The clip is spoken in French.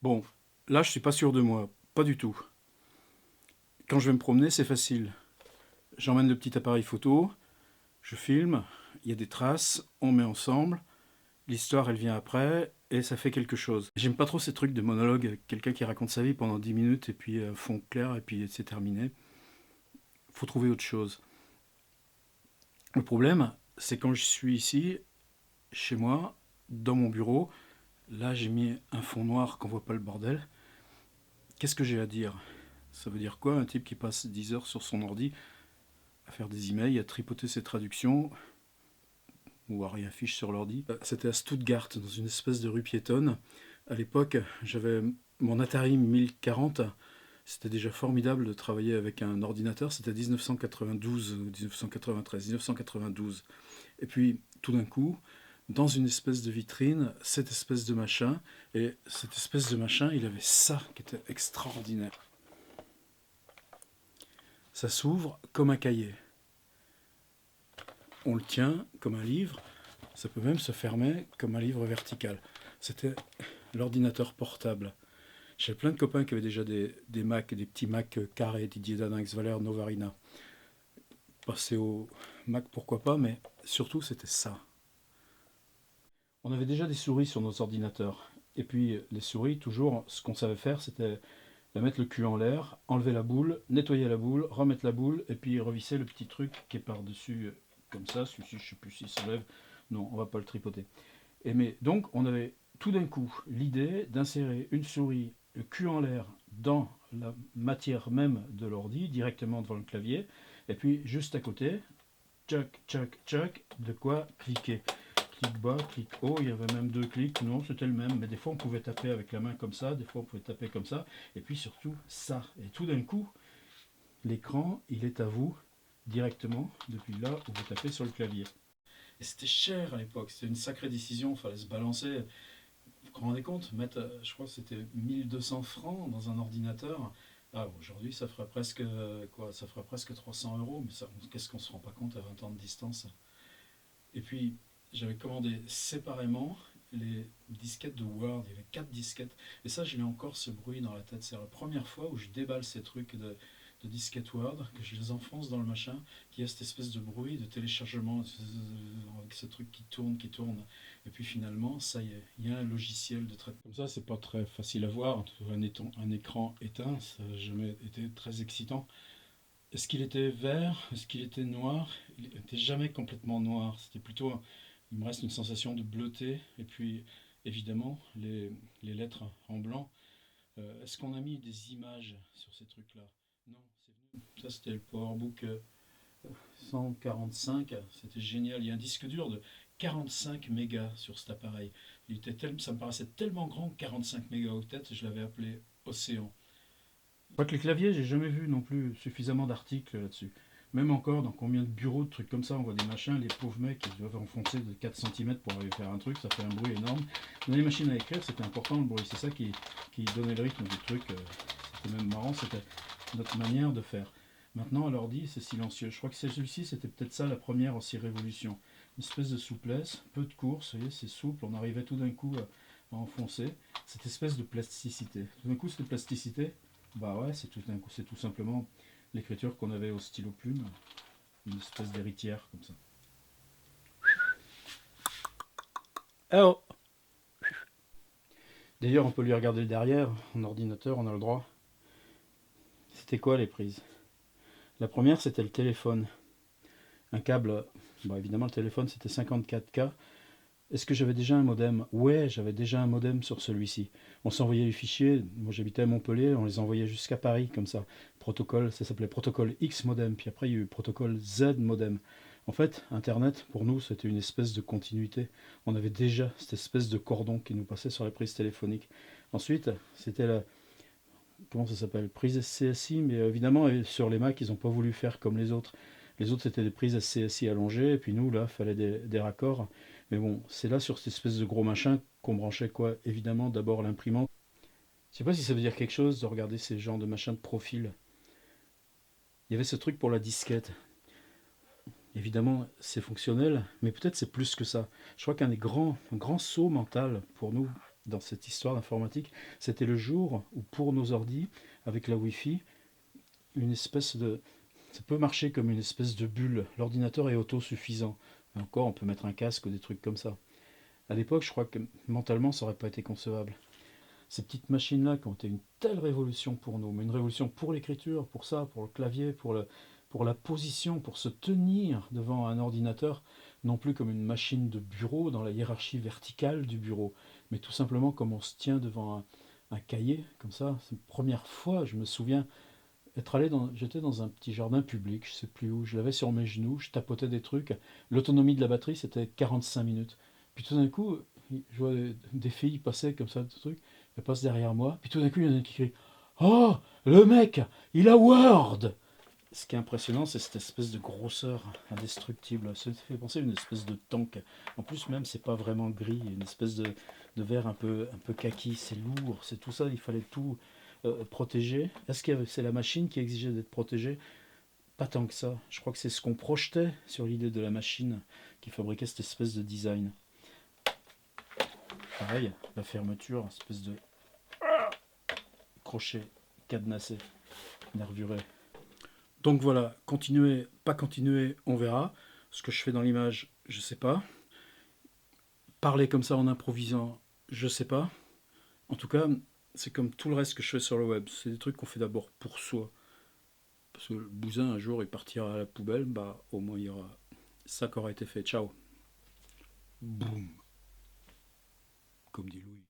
Bon, là je suis pas sûr de moi, pas du tout. Quand je vais me promener, c'est facile. J'emmène le petit appareil photo, je filme, il y a des traces, on met ensemble, l'histoire elle vient après, et ça fait quelque chose. J'aime pas trop ces trucs de monologue, avec quelqu'un qui raconte sa vie pendant 10 minutes, et puis fond clair, et puis c'est terminé. Faut trouver autre chose. Le problème, c'est quand je suis ici, chez moi, dans mon bureau, là j'ai mis un fond noir qu'on voit pas le bordel. Qu'est-ce que j'ai à dire? Ça veut dire quoi un type qui passe 10 heures sur son ordi à faire des emails, à tripoter ses traductions ou à rien fiche sur l'ordi? C'était à Stuttgart, dans une espèce de rue piétonne. À l'époque, j'avais mon Atari 1040. C'était déjà formidable de travailler avec un ordinateur. C'était 1992, 1993, 1992. Et puis, tout d'un coup, dans une espèce de vitrine, cette espèce de machin. Et cette espèce de machin, il avait ça qui était extraordinaire. Ça s'ouvre comme un cahier. On le tient comme un livre. Ça peut même se fermer comme un livre vertical. C'était l'ordinateur portable. J'avais plein de copains qui avaient déjà des Mac, des petits Mac carrés, Didier Danin, Xvaler, Novarina. Passer au Mac, pourquoi pas, mais surtout c'était ça. On avait déjà des souris sur nos ordinateurs. Et puis les souris, toujours, ce qu'on savait faire, c'était la mettre le cul en l'air, enlever la boule, nettoyer la boule, remettre la boule, et puis revisser le petit truc qui est par-dessus, comme ça. Celui-ci, je ne sais plus s'il s'enlève. Non, on va pas le tripoter. Et mais donc, on avait tout d'un coup l'idée d'insérer une souris le cul en l'air dans la matière même de l'ordi, directement devant le clavier, et puis juste à côté, tchac, tchac, tchac, de quoi cliquer. Clic bas, clic haut, il y avait même deux clics, non, c'était le même, mais des fois on pouvait taper avec la main comme ça, des fois on pouvait taper comme ça, et puis surtout ça. Et tout d'un coup, l'écran, il est à vous directement depuis là où vous tapez sur le clavier. Et c'était cher à l'époque, c'était une sacrée décision, il fallait se balancer. Vous vous rendez compte, mettre, je crois que c'était 1200 francs dans un ordinateur. Ah, aujourd'hui, ça ferait presque quoi? Ça ferait presque 300 euros, mais qu'est-ce qu'on se rend pas compte à 20 ans de distance? Et puis, j'avais commandé séparément les disquettes de Word. Il y avait 4 disquettes. Et ça, j'ai encore ce bruit dans la tête. C'est la première fois où je déballe ces trucs de disquettes Word, que je les enfonce dans le machin, qu'il y a cette espèce de bruit de téléchargement avec ce truc qui tourne, qui tourne. Et puis finalement, ça y est, il y a un logiciel de traitement. Comme ça, c'est pas très facile à voir. Un écran éteint, ça n'a jamais été très excitant. Est-ce qu'il était vert? Est-ce qu'il était noir? Il n'était jamais complètement noir. C'était plutôt. Il me reste une sensation de bleuté. Et puis, évidemment, les lettres en blanc. Est-ce qu'on a mis des images sur ces trucs-là? Non, c'est venu. Ça, c'était le PowerBook 145. C'était génial. Il y a un disque dur de 45 mégas sur cet appareil. Ça me paraissait tellement grand, 45 mégaoctets, je l'avais appelé Océan. Je crois que les claviers, j'ai jamais vu non plus suffisamment d'articles là-dessus. Même encore, dans combien de bureaux, de trucs comme ça, on voit des machins, les pauvres mecs, ils doivent enfoncer de 4 centimètres pour arriver à faire un truc, ça fait un bruit énorme. Dans les machines à écrire, c'était important le bruit, c'est ça qui donnait le rythme du truc. C'était même marrant, c'était notre manière de faire. Maintenant, à l'ordi, c'est silencieux. Je crois que celui-ci, c'était peut-être ça la première aussi révolution. Une espèce de souplesse, peu de course, vous voyez, c'est souple, on arrivait tout d'un coup à enfoncer. Cette espèce de plasticité. Tout d'un coup, cette plasticité, bah ouais, c'est tout simplement l'écriture qu'on avait au stylo plume, une espèce d'héritière comme ça. Eh oh. D'ailleurs, on peut lui regarder le derrière, en ordinateur, on a le droit. C'était quoi les prises? La première, c'était le téléphone. Un câble, bon, évidemment, le téléphone, c'était 54K. Est-ce que j'avais déjà un modem? Ouais, j'avais déjà un modem sur celui-ci. On s'envoyait les fichiers, moi j'habitais à Montpellier, on les envoyait jusqu'à Paris comme ça. Protocole, ça s'appelait protocole X modem, puis après il y a eu protocole Z modem. En fait, Internet, pour nous, c'était une espèce de continuité. On avait déjà cette espèce de cordon qui nous passait sur les prises téléphoniques. Ensuite, c'était la, comment ça s'appelle? Prise SCSI, mais évidemment, sur les Mac, ils n'ont pas voulu faire comme les autres. Les autres, c'était des prises SCSI allongées, et puis nous, là, il fallait des raccords. Mais bon, c'est là, sur cette espèce de gros machin, qu'on branchait quoi? Évidemment, d'abord l'imprimante. Je sais pas si ça veut dire quelque chose de regarder ces genres de machins de profil. Il y avait ce truc pour la disquette. Évidemment, c'est fonctionnel, mais peut-être c'est plus que ça. Je crois qu'un des grands, un grand saut mental pour nous, dans cette histoire d'informatique, c'était le jour où pour nos ordis, avec la Wi-Fi, une espèce de... Ça peut marcher comme une espèce de bulle. L'ordinateur est autosuffisant. Et encore, on peut mettre un casque ou des trucs comme ça. À l'époque, je crois que mentalement, ça n'aurait pas été concevable. Ces petites machines-là qui ont été une telle révolution pour nous, mais une révolution pour l'écriture, pour ça, pour le clavier, pour la position, pour se tenir devant un ordinateur, non plus comme une machine de bureau dans la hiérarchie verticale du bureau, mais tout simplement comme on se tient devant un cahier, comme ça. C'est la première fois, je me souviens, j'étais dans un petit jardin public, je sais plus où, je l'avais sur mes genoux, je tapotais des trucs. L'autonomie de la batterie, c'était 45 minutes. Puis tout d'un coup, je vois des filles passer comme ça, des trucs, elles passent derrière moi, puis tout d'un coup, il y en a une qui crie: Oh, le mec, il a Word! Ce qui est impressionnant, c'est cette espèce de grosseur indestructible. Ça fait penser à une espèce de tank. En plus, même, c'est pas vraiment gris, une espèce de verre un peu kaki. C'est lourd, c'est tout ça, il fallait tout protéger. Est-ce que c'est la machine qui exigeait d'être protégée? Pas tant que ça. Je crois que c'est ce qu'on projetait sur l'idée de la machine qui fabriquait cette espèce de design. Pareil, la fermeture, espèce de crochet cadenassé, nervuré. Donc voilà, continuer, pas continuer, on verra. Ce que je fais dans l'image, je sais pas. Parler comme ça en improvisant, je sais pas. En tout cas, c'est comme tout le reste que je fais sur le web. C'est des trucs qu'on fait d'abord pour soi. Parce que le bousin, un jour, il partira à la poubelle, bah au moins il y aura ça qui aura été fait. Ciao. Boum. Comme dit Louis.